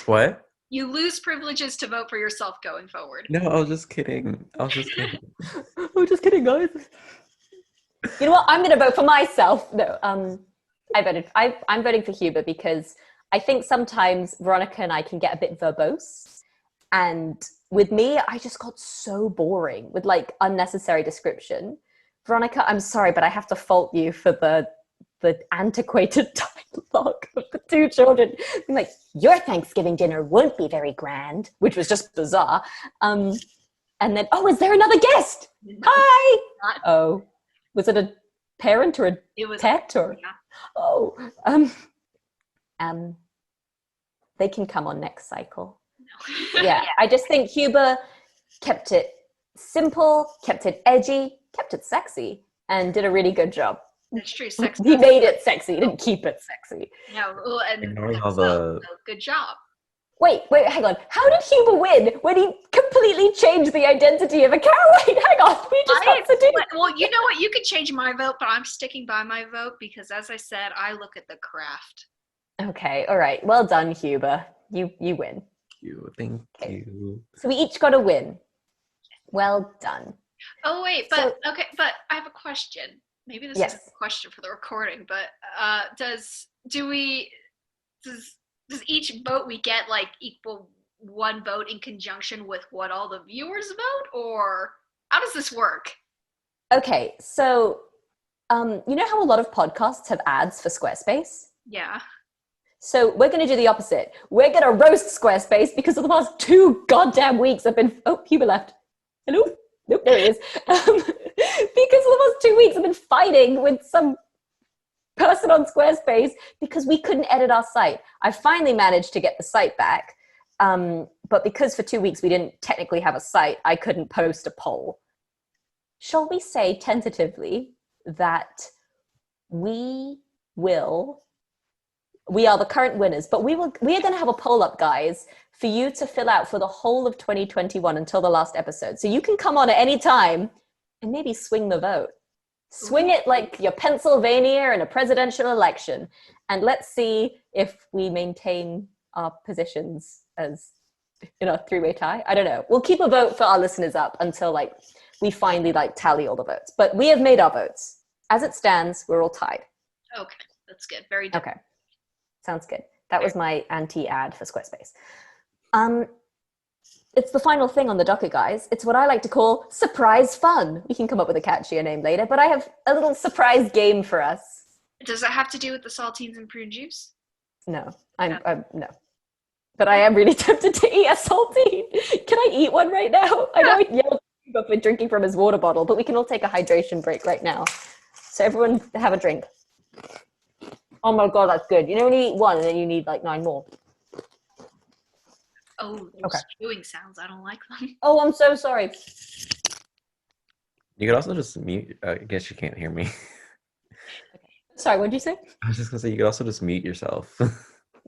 What? You lose privileges to vote for yourself going forward. No, I was just kidding. I'm just kidding, guys. You know what? I'm going to vote for myself. No, I'm voting for Huber because I think sometimes Veronica and I can get a bit verbose. And with me, I just got so boring with unnecessary description. Veronica, I'm sorry, but I have to fault you for the antiquated dialogue of the two children. Being your Thanksgiving dinner won't be very grand, which was just bizarre. And then, is there another guest? Hi! Oh, was it parent or a It was pet or? yeah. Oh, they can come on next cycle. No. Yeah, I just think Huber kept it simple, kept it edgy, kept it sexy, and did a really good job. That's true. Sex. He made it sexy, he didn't keep it sexy. No, and Ignoring all so good job. Wait, hang on. How did Huber win when he completely changed the identity of a cow? Wait, hang on. We just got to do. Well, you know what? You could change my vote, but I'm sticking by my vote because, as I said, I look at the craft. Okay, all right. Well done, Huber. You win. Thank you. So we each got a win. Well done. Oh wait, but but I have a question. Maybe this is a question for the recording, but does each vote we get like equal one vote in conjunction with what all the viewers vote, or how does this work? Okay, so you know how a lot of podcasts have ads for Squarespace? Yeah. So we're going to do the opposite. We're going to roast Squarespace because for the past 2 goddamn weeks I've been... Oh, Huber left. Hello? Nope, there he is. Because for the past 2 weeks I've been fighting with some person on Squarespace because we couldn't edit our site. I finally managed to get the site back. But because for 2 weeks we didn't technically have a site, I couldn't post a poll. Shall we say tentatively that we are the current winners, but we are going to have a poll up, guys, for you to fill out for the whole of 2021 until the last episode. So you can come on at any time and maybe swing the vote. Swing it like your Pennsylvania in a presidential election. And let's see if we maintain our positions as, three-way tie. I don't know. We'll keep a vote for our listeners up until we finally tally all the votes. But we have made our votes. As it stands, we're all tied. Okay, that's good. Very good. Okay. Sounds good. That was my anti-ad for Squarespace. It's the final thing on the docket, guys. It's what I like to call surprise fun. We can come up with a catchier name later, but I have a little surprise game for us. Does it have to do with the saltines and prune juice? No, no. But I am really tempted to eat a saltine. Can I eat one right now? I know I yelled at for drinking from his water bottle, but we can all take a hydration break right now. So everyone have a drink. Oh my God, that's good. You know when you eat one and then you need 9 more. Oh, those chewing sounds. I don't like them. Oh, I'm so sorry. You could also just mute. I guess you can't hear me. Okay. Sorry, what did you say? I was just going to say, you could also just mute yourself.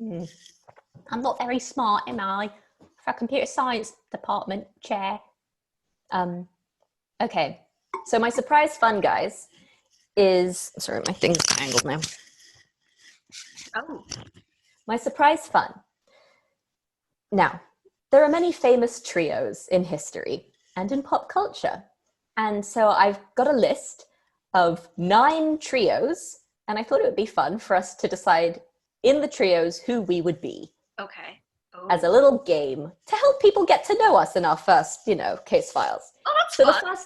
I'm not very smart, am I? For a computer science department chair. Okay. So my surprise fun, guys, is... Sorry, my thing's angled now. Oh. My surprise fun. Now, there are many famous trios in history and in pop culture. And so I've got a list of 9 trios, and I thought it would be fun for us to decide in the trios who we would be. Okay. Oh. As a little game to help people get to know us in our first, case files. Oh, that's fun.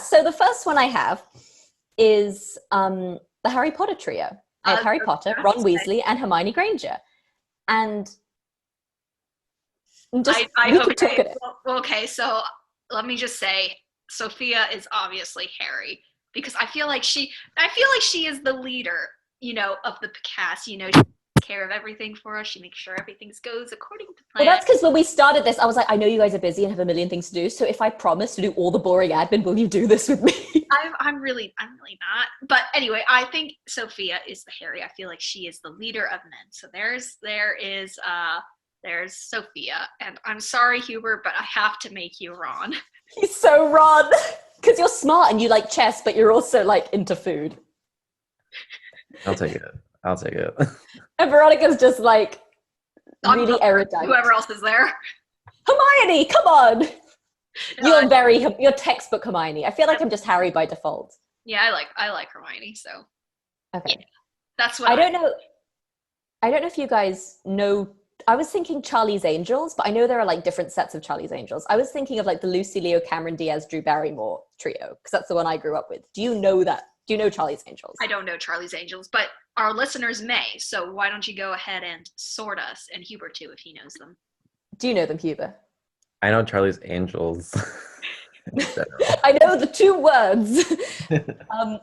So the first one I have is the Harry Potter trio. I have Harry Potter, Ron Weasley, and Hermione Granger. And okay, so let me just say, Sophia is obviously Harry because I feel like she is the leader, of the cast. She takes care of everything for us. She makes sure everything goes according to plan. Well, that's because when we started this, I was like, I know you guys are busy and have a million things to do. So if I promise to do all the boring admin, will you do this with me? I'm really not. But anyway, I think Sophia is the Harry. I feel like she is the leader of men. So there's Sophia, and I'm sorry, Huber, but I have to make you Ron. He's so Ron, because you're smart and you like chess, but you're also into food. I'll take it. And Veronica's just really erudite. Whoever else is there. Hermione, come on. You're textbook Hermione. I feel like I'm just Harry by default. Yeah, I like Hermione, so. Okay. Yeah, that's what I don't know if you guys know. I was thinking Charlie's Angels, but I know there are different sets of Charlie's Angels. I was thinking of the Lucy Liu, Cameron Diaz, Drew Barrymore trio, because that's the one I grew up with. Do you know that? Do you know Charlie's Angels? I don't know Charlie's Angels, but our listeners may. So why don't you go ahead and sort us, and Huber too, if he knows them. Do you know them, Huber? I know Charlie's Angels. in general. I know the two words.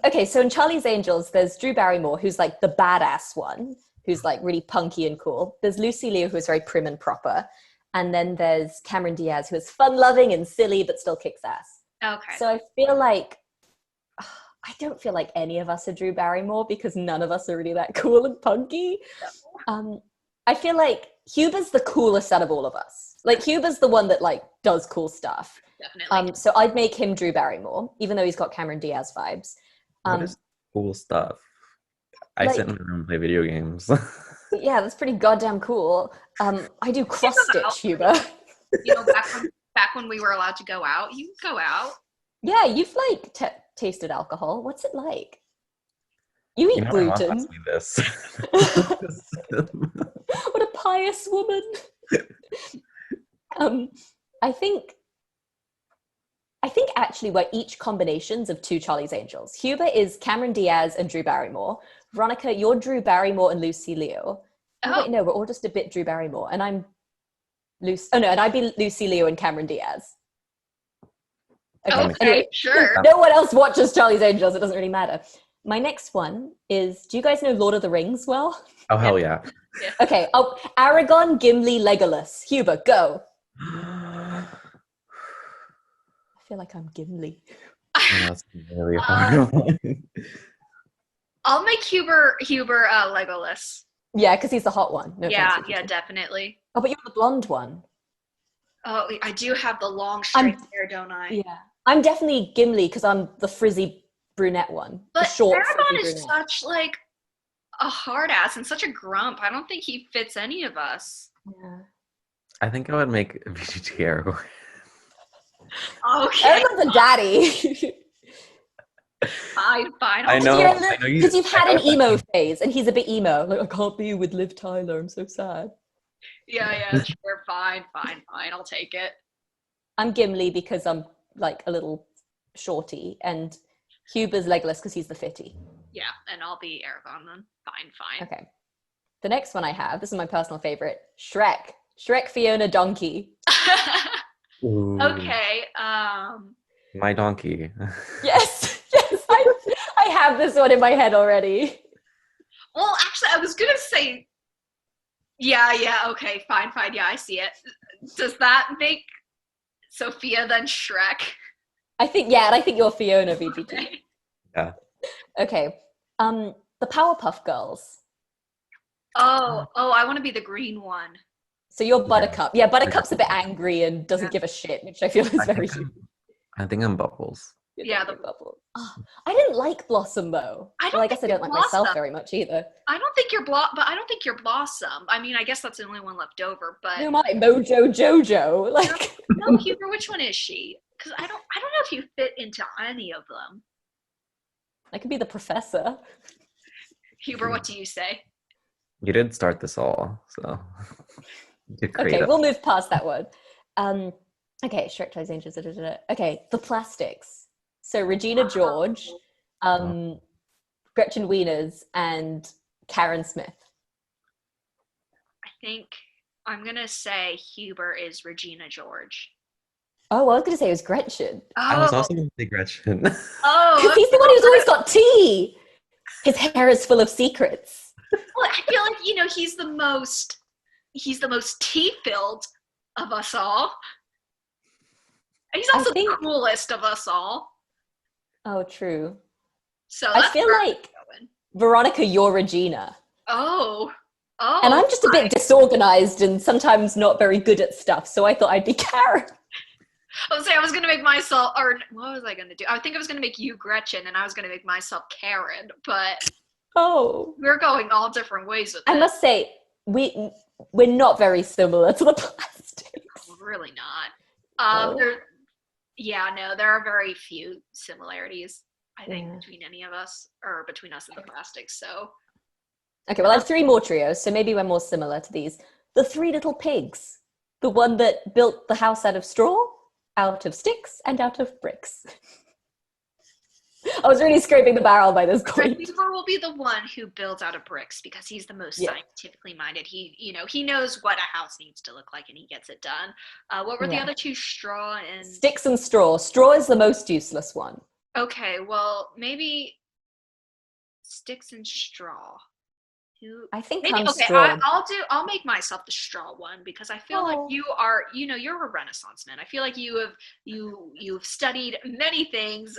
Okay, so in Charlie's Angels, there's Drew Barrymore, who's like the badass one, who's like really punky and cool. There's Lucy Liu, who's very prim and proper. And then there's Cameron Diaz, who is fun-loving and silly, but still kicks ass. Okay. So I feel like, I don't feel like any of us are Drew Barrymore because none of us are really that cool and punky. I feel like Huber's the coolest out of all of us. Like Huber's the one that like does cool stuff. Definitely. So I'd make him Drew Barrymore, even though he's got Cameron Diaz vibes. What is cool stuff? I like- sit in my room and play video games. Yeah, that's pretty goddamn cool. I do cross stitch, Huber. You know, back when we were allowed to go out, you go out. Yeah, you've like tasted alcohol. What's it like? You eat You know, my mom gluten. taught me this. What a pious woman. I think actually we're each combinations of two Charlie's Angels. Huber is Cameron Diaz and Drew Barrymore. Veronica, you're Drew Barrymore and Lucy Liu. Oh, wait, no, we're all just a bit Drew Barrymore. And I'm Lucy. Oh, no, and I'd be Lucy Liu and Cameron Diaz. Okay, Anyway, sure. no one else watches Charlie's Angels. It doesn't really matter. My next one is, do you guys know Lord of the Rings well? Oh, hell yeah. Okay. Oh, Aragorn, Gimli, Legolas. Huber, go. I feel like I'm Gimli. Yeah, that's really hard. I'll make Huber Legolas. Yeah, because he's the hot one. No Yeah, offense, yeah, Huber. definitely. Oh, but you're the blonde one. Oh, I do have the long straight hair, don't I? Yeah. I'm definitely Gimli because I'm the frizzy brunette one. But the short Aragorn frizzy is brunette. such like a hard ass and such a grump. I don't think he fits any of us. Yeah. I think I would make VGT Aragorn. Okay, Aragorn's a daddy. fine. I know. Because you've had an emo phase and he's a bit emo. Like, I can't be with Liv Tyler. I'm so sad. Yeah, sure, fine. I'll take it. I'm Gimli because I'm like a little shorty, and Huber's Legolas because he's the fitty. Yeah, and I'll be Aragorn then. Fine. Okay. The next one I have, this is my personal favorite, Shrek. Shrek, Fiona, Donkey. Ooh, Okay. my donkey. Yes, I have this one in my head already. Well, actually, I was gonna say. Yeah. Okay, fine. Yeah, I see it. Does that make Sophia then Shrek? I think you're Fiona, VGT. Okay. Yeah. Okay. The Powerpuff Girls. Oh, I want to be the green one. So you're Buttercup. Yeah, Buttercup's a bit angry and doesn't give a shit, which I feel is very you. I think I'm Bubbles. Yeah, the Bubble. Oh, I didn't like Blossom though. I guess I don't like myself very much either. I don't think you're but I don't think you're Blossom. I mean, I guess that's the only one left over. But No, my Mojo Jojo. Like no, Huber, which one is she? Because I don't know if you fit into any of them. I could be the professor. Huber, what do you say? You did start this all, so you did create Okay, it. we'll move past that one. Okay, Shrek Ties Angels. Okay, the Plastics. So Regina George, Gretchen Wieners, and Karen Smith. I think I'm gonna say Huber is Regina George. Oh, I was going to say it was Gretchen. I was also going to say Gretchen. Oh, Because he's the one who's always got tea. His hair is full of secrets. well, I feel like he's the most tea-filled of us all. He's also the coolest of us all. Oh, true. So I that's feel where I'm like going. Veronica, you're Regina. Oh, And I'm just a bit disorganized and sometimes not very good at stuff, so I thought I'd be Karen. I was going to make myself, or what was I going to do? I think I was going to make you Gretchen, and I was going to make myself Karen, but we're going all different ways with I this. must say, we're not very similar to the Plastics. Really not. There are very few similarities, I think, between any of us, or between us and the Plastics, so. Okay, well, I have three more trios, so maybe we're more similar to these. The Three Little Pigs. The one that built the house out of straw, out of sticks, and out of bricks. I was really scraping the barrel by this point. Huber will be the one who builds out of bricks because he's the most scientifically minded. He knows what a house needs to look like and he gets it done. What were the other two? Straw and sticks and straw. Straw is the most useless one. Okay, well maybe sticks and straw. I think maybe, I'm okay, straw. I'll make myself the straw one because I feel like you are, you're a Renaissance man. I feel like you've studied many things.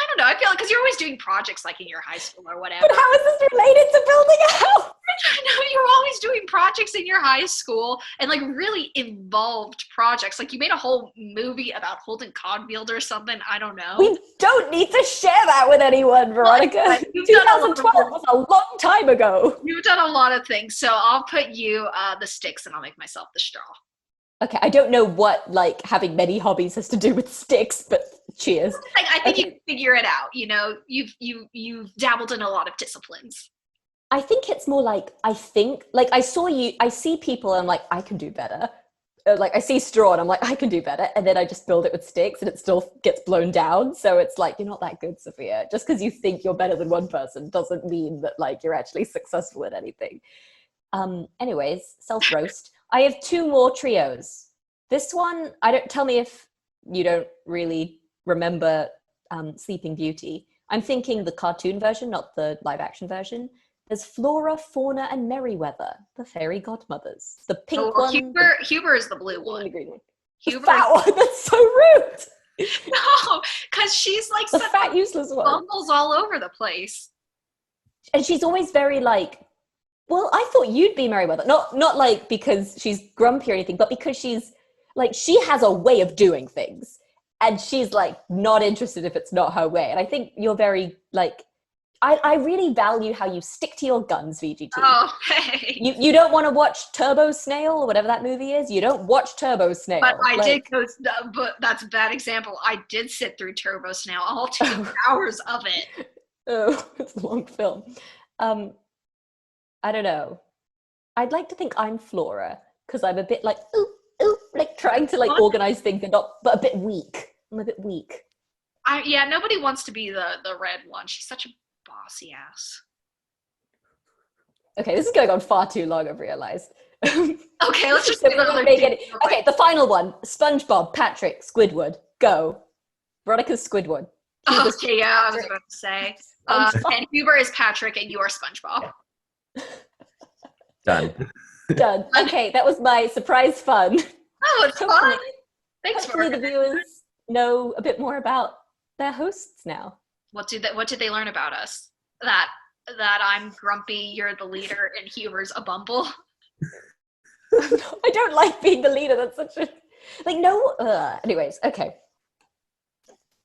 I don't know. I feel like because you're always doing projects like in your high school or whatever. But how is this related to building a house? I know you're always doing projects in your high school and like really involved projects. Like you made a whole movie about Holden Caulfield or something. I don't know. We don't need to share that with anyone, Veronica. 2012 was a long time ago. You've done a lot of things. So I'll put you the sticks and I'll make myself the straw. Okay, I don't know what like having many hobbies has to do with sticks, but cheers. I think you can figure it out. You've dabbled in a lot of disciplines. I think it's more like I see people and I'm like, I can do better. Like I see straw and I'm like, I can do better. And then I just build it with sticks and it still gets blown down. So it's like, you're not that good, Sophia. Just because you think you're better than one person doesn't mean that like you're actually successful at anything. Anyways, self-roast. I have 2 more trios. This one, tell me if you don't really remember Sleeping Beauty. I'm thinking the cartoon version, not the live action version. There's Flora, Fauna, and Merryweather, the fairy godmothers. The pink one. Huber is the blue one. The green one. Huber the fat one. That's so rude. No, because she's like the fat, useless one. Bumbles all over the place. And she's always very like, well, I thought you'd be Merryweather. Not like because she's grumpy or anything, but because she's like, she has a way of doing things. And she's like not interested if it's not her way. And I think you're very like, I really value how you stick to your guns, VGT. Oh, hey. You don't want to watch Turbo Snail or whatever that movie is. You don't watch Turbo Snail. But but that's a bad example. I did sit through Turbo Snail, all 2 hours of it. Oh, it's a long film. I don't know. I'd like to think I'm Flora because I'm a bit like, like trying to like organize things but a bit weak. I'm a bit weak. Nobody wants to be the red one. She's such a bossy ass. Okay, this is going on far too long, I've realized. Okay, let's just Okay, the final one. SpongeBob, Patrick, Squidward. Go. Veronica's Squidward. Okay, yeah, I was about to say. And Huber is Patrick and you are SpongeBob. Done. Done. Okay, that was my surprise fun. Oh, it's fun. Thanks for the viewers know a bit more about their hosts now. What did they learn about us? That I'm grumpy, you're the leader, and Huber's a bumble. I don't like being the leader. That's such a like no. Anyways, okay.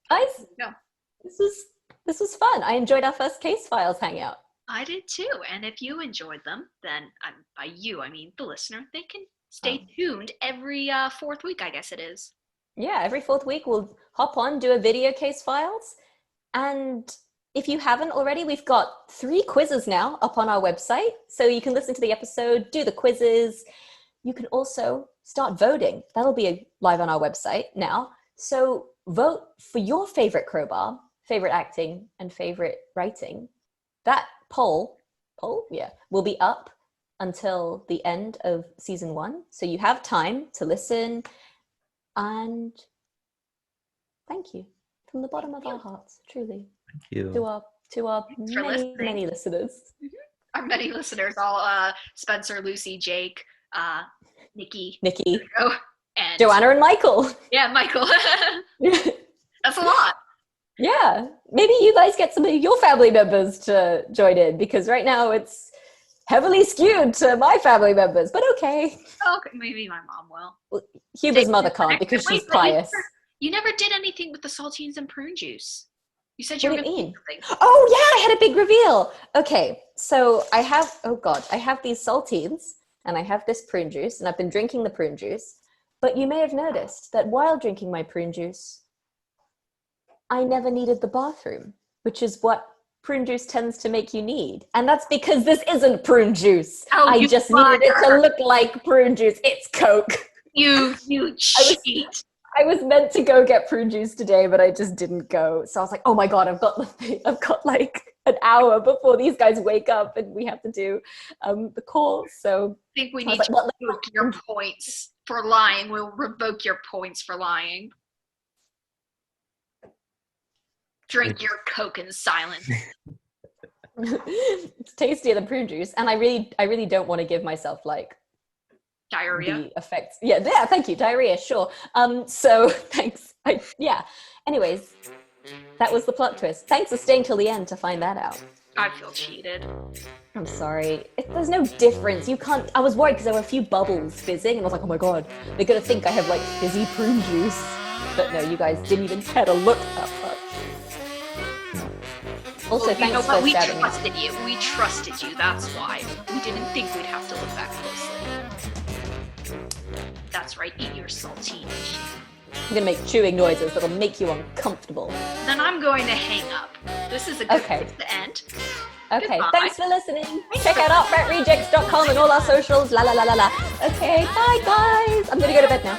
Guys, this was fun. I enjoyed our first Case Files hangout. I did too. And if you enjoyed them, then by you I mean the listener. They can stay tuned every 4th week. I guess it is. Yeah, every 4th week we'll hop on, do a video Case Files. And if you haven't already, we've got 3 quizzes now up on our website. So you can listen to the episode, do the quizzes. You can also start voting. That'll be live on our website now. So vote for your favorite Crowbar, favorite acting, and favorite writing. That poll, will be up until the end of season 1. So you have time to listen. And thank you. From the bottom of our hearts, truly. Thank you. To our many listeners. Mm-hmm. Our many listeners, all Spencer, Lucy, Jake, Nikki, and Joanna and Michael. Yeah, Michael. That's a lot. Yeah. Maybe you guys get some of your family members to join in because right now it's heavily skewed to my family members, but okay. Okay, maybe my mom will. Well, Huber's mother can't because she's pious. You never did anything with the saltines and prune juice. You said you were going to do something. Oh yeah, I had a big reveal. Okay, so I have these saltines and I have this prune juice and I've been drinking the prune juice. But you may have noticed that while drinking my prune juice, I never needed the bathroom, which is what prune juice tends to make you need. And that's because this isn't prune juice. Oh, I just needed it to look like prune juice. It's Coke. You cheat. I was meant to go get prune juice today, but I just didn't go. So I was like, oh my God, I've got like an hour before these guys wake up and we have to do the call. So I think we I was need like, to what- revoke your points for lying. We'll revoke your points for lying. Drink your Coke in silence. it's tastier than prune juice. And I really don't want to give myself like Diarrhea. the effects. Yeah, thank you. Diarrhea, sure. So thanks. Anyways, that was the plot twist. Thanks for staying till the end to find that out. I feel cheated. I'm sorry. There's no difference. You can't. I was worried because there were a few bubbles fizzing, and I was like, oh my God, they're gonna think I have like fizzy prune juice. But no, you guys didn't even care to look that much. Also, Well, you know thanks what? for We shouting out. trusted you. We trusted you. That's why. We didn't think we'd have to look that closely. That's right. Eat your saltine. I'm gonna make chewing noises that'll make you uncomfortable. Then I'm going to hang up. This is a good Okay. place to end. Okay, Goodbye. thanks for listening. Check out artfratrejects.com and all our socials. La la la la la. Okay, bye guys. I'm gonna go to bed now.